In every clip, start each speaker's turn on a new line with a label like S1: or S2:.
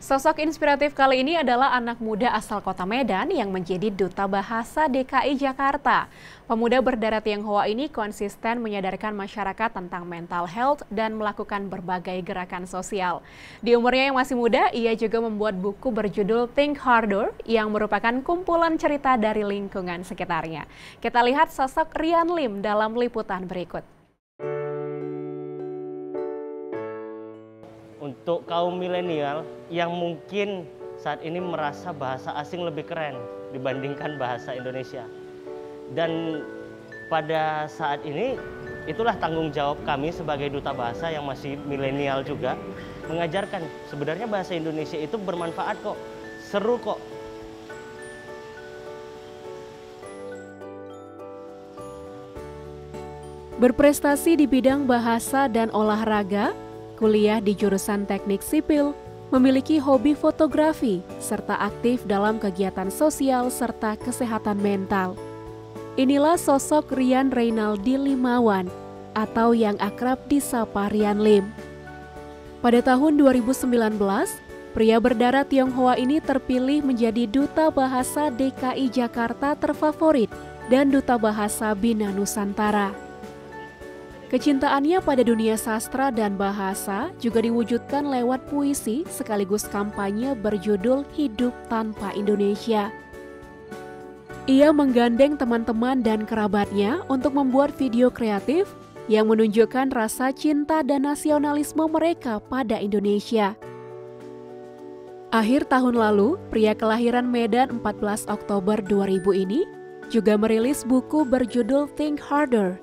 S1: Sosok inspiratif kali ini adalah anak muda asal kota Medan yang menjadi duta bahasa DKI Jakarta. Pemuda berdarah Tionghoa ini konsisten menyadarkan masyarakat tentang mental health dan melakukan berbagai gerakan sosial. Di umurnya yang masih muda, ia juga membuat buku berjudul Think Harder yang merupakan kumpulan cerita dari lingkungan sekitarnya. Kita lihat sosok Rian Lim dalam liputan berikut.
S2: Untuk kaum milenial yang mungkin saat ini merasa bahasa asing lebih keren dibandingkan bahasa Indonesia. Dan pada saat ini itulah tanggung jawab kami sebagai duta bahasa yang masih milenial juga, mengajarkan sebenarnya bahasa Indonesia itu bermanfaat kok, seru kok.
S1: Berprestasi di bidang bahasa dan olahraga, kuliah di jurusan teknik sipil, memiliki hobi fotografi, serta aktif dalam kegiatan sosial serta kesehatan mental. Inilah sosok Rian Reynaldi Limawan, atau yang akrab disapa Rian Lim. Pada tahun 2019, pria berdarah Tionghoa ini terpilih menjadi Duta Bahasa DKI Jakarta terfavorit dan Duta Bahasa Bina Nusantara. Kecintaannya pada dunia sastra dan bahasa juga diwujudkan lewat puisi sekaligus kampanye berjudul Hidup Tanpa Indonesia. Ia menggandeng teman-teman dan kerabatnya untuk membuat video kreatif yang menunjukkan rasa cinta dan nasionalisme mereka pada Indonesia. Akhir tahun lalu, pria kelahiran Medan 14 Oktober 2000 ini juga merilis buku berjudul Think Harder.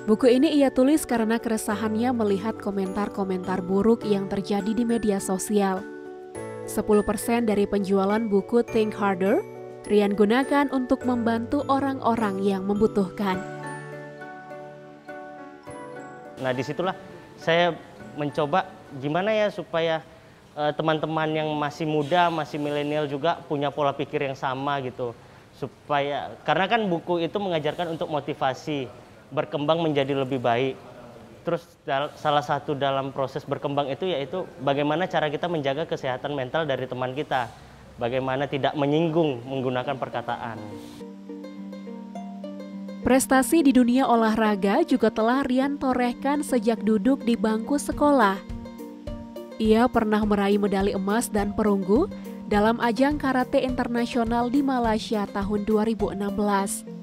S1: Buku ini ia tulis karena keresahannya melihat komentar-komentar buruk yang terjadi di media sosial. 10% dari penjualan buku Think Harder, Rian gunakan untuk membantu orang-orang yang membutuhkan.
S2: Nah, disitulah saya mencoba gimana ya supaya teman-teman yang masih muda, masih milenial juga punya pola pikir yang sama gitu. Karena kan buku itu mengajarkan untuk motivasi, berkembang menjadi lebih baik. Terus salah satu dalam proses berkembang itu yaitu bagaimana cara kita menjaga kesehatan mental dari teman kita. Bagaimana tidak menyinggung menggunakan perkataan.
S1: Prestasi di dunia olahraga juga telah Rian torehkan sejak duduk di bangku sekolah. Ia pernah meraih medali emas dan perunggu dalam ajang karate internasional di Malaysia tahun 2016.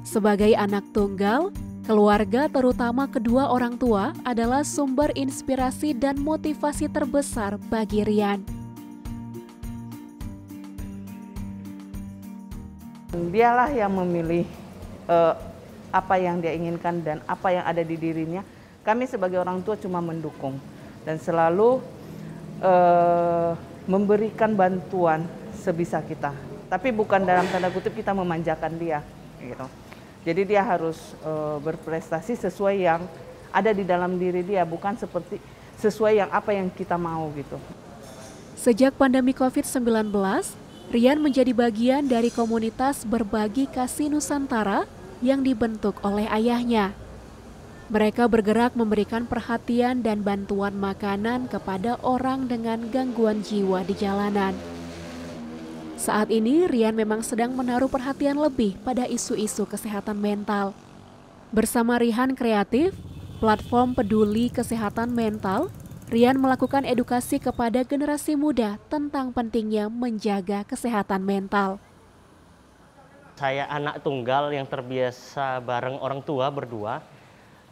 S1: Sebagai anak tunggal, keluarga terutama kedua orang tua adalah sumber inspirasi dan motivasi terbesar bagi Rian.
S3: Dialah yang memilih apa yang dia inginkan dan apa yang ada di dirinya. Kami sebagai orang tua cuma mendukung dan selalu memberikan bantuan sebisa kita. Tapi bukan dalam tanda kutip kita memanjakan dia, gitu. Jadi dia harus berprestasi sesuai yang ada di dalam diri dia, bukan sesuai yang apa yang kita mau gitu.
S1: Sejak pandemi COVID-19, Rian menjadi bagian dari komunitas Berbagi Kasih Nusantara yang dibentuk oleh ayahnya. Mereka bergerak memberikan perhatian dan bantuan makanan kepada orang dengan gangguan jiwa di jalanan. Saat ini, Rian memang sedang menaruh perhatian lebih pada isu-isu kesehatan mental. Bersama Rihan Kreatif, platform peduli kesehatan mental, Rian melakukan edukasi kepada generasi muda tentang pentingnya menjaga kesehatan mental.
S2: Saya anak tunggal yang terbiasa bareng orang tua berdua,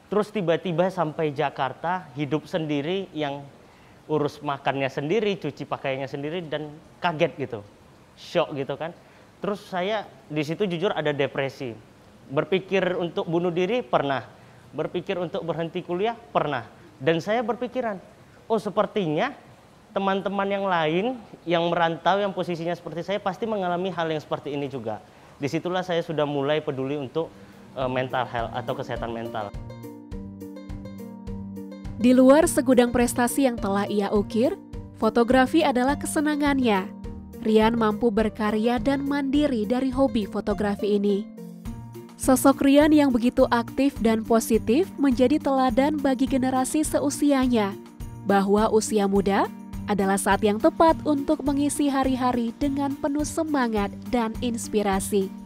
S2: terus tiba-tiba sampai Jakarta, hidup sendiri yang urus makannya sendiri, cuci pakaiannya sendiri, dan kaget gitu. Shock gitu kan. Terus saya di situ jujur ada depresi. Berpikir untuk bunuh diri pernah. Berpikir untuk berhenti kuliah pernah. Dan saya berpikiran, oh sepertinya teman-teman yang lain yang merantau yang posisinya seperti saya pasti mengalami hal yang seperti ini juga. Disitulah saya sudah mulai peduli untuk mental health atau kesehatan mental.
S1: Di luar segudang prestasi yang telah ia ukir, fotografi adalah kesenangannya. Rian mampu berkarya dan mandiri dari hobi fotografi ini. Sosok Rian yang begitu aktif dan positif menjadi teladan bagi generasi seusianya, bahwa usia muda adalah saat yang tepat untuk mengisi hari-hari dengan penuh semangat dan inspirasi.